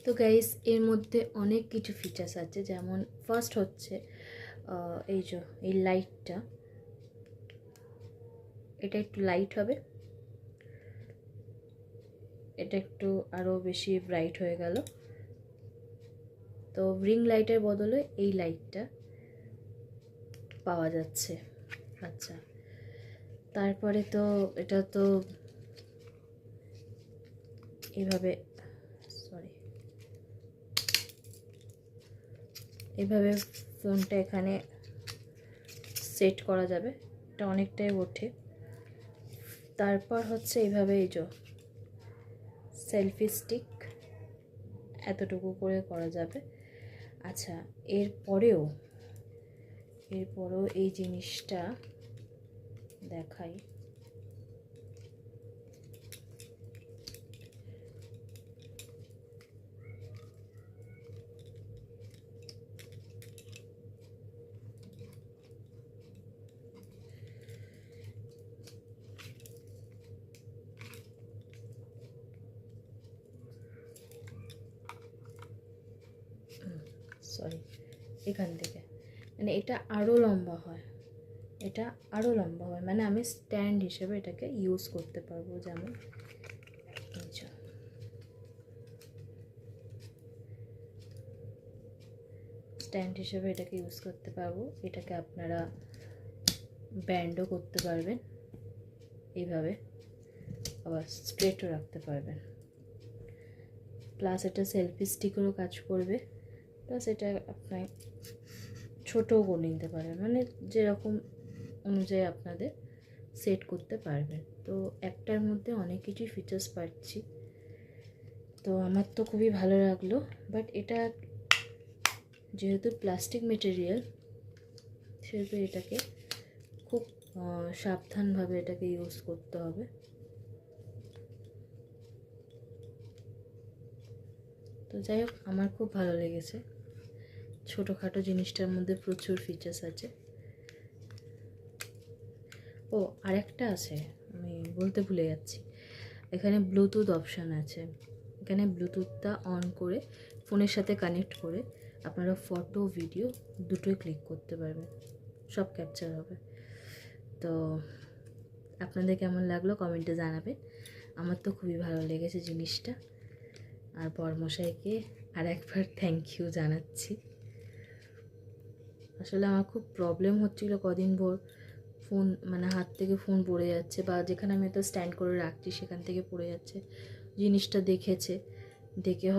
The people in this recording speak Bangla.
তো গাইস এর মধ্যে অনেক কিছু ফিচার্স আছে, যেমন ফার্স্ট হচ্ছে এই যে এই লাইটটা, এটা একটু লাইট হবে, এটা একটু আরও বেশি ব্রাইট হয়ে গেল। তো রিং লাইটের বদলে এই লাইটটা পাওয়া যাচ্ছে। আচ্ছা, তারপরে তো এটা তো এইভাবে এভাবে ফোনটা এখানে সেট করা যাবে, এটা অনেকটাই ওঠে। তারপর হচ্ছে এইভাবে এই যে সেলফি স্টিক এতটুকু করে করা যাবে। আচ্ছা, এরপরেও এই জিনিসটা দেখাই। সরি, এখান থেকে মানে এটা আরও লম্বা হয়, এটা আরও লম্বা হয়, মানে আমি স্ট্যান্ড হিসেবে এটাকে ইউজ করতে পারবো। যেমন স্ট্যান্ড হিসেবে এটাকে ইউজ করতে পারবো। এটাকে আপনারা ব্যান্ডও করতে পারবেন এইভাবে, আবার স্ট্রেটও রাখতে পারবেন। প্লাস এটা সেলফি স্টিকেরও কাজ করবে, প্লাস এটা আপনার ছোটও করে নিতে পারেন, মানে যেরকম অনুযায়ী আপনাদের সেট করতে পারবেন। তো একটার মধ্যে অনেক কিছুই ফিচার্স পাচ্ছি, তো আমার তো খুবই ভালো লাগলো। বাট এটা যেহেতু প্লাস্টিক মেটেরিয়াল, সেহেতু এটাকে খুব সাবধানভাবে এটাকে ইউজ করতে হবে। তো যাই হোক, আমার খুব ভালো লেগেছে। ছোটোখাটো জিনিসটার মধ্যে প্রচুর ফিচার্স আছে। ও আরেকটা আছে, আমি বলতে ভুলে যাচ্ছি, এখানে ব্লুটুথ অপশান আছে। এখানে ব্লুটুথটা অন করে ফোনের সাথে কানেক্ট করে আপনারা ফটো ভিডিও দুটোই ক্লিক করতে পারবেন, সব ক্যাপচার হবে। তো আপনাদের কেমন লাগলো কমেন্টে জানাবেন। আমার তো খুবই ভালো লেগেছে জিনিসটা, আর বরমশাইকে আর একবার থ্যাংক ইউ জানাচ্ছি। আসলে আমার খুব প্রবলেম হচ্ছিলো কদিন ভোর, ফোন মানে হাত থেকে ফোন পড়ে যাচ্ছে, বা যেখানে আমি তো স্ট্যান্ড করে রাখছি সেখান থেকে পড়ে যাচ্ছে। জিনিসটা দেখে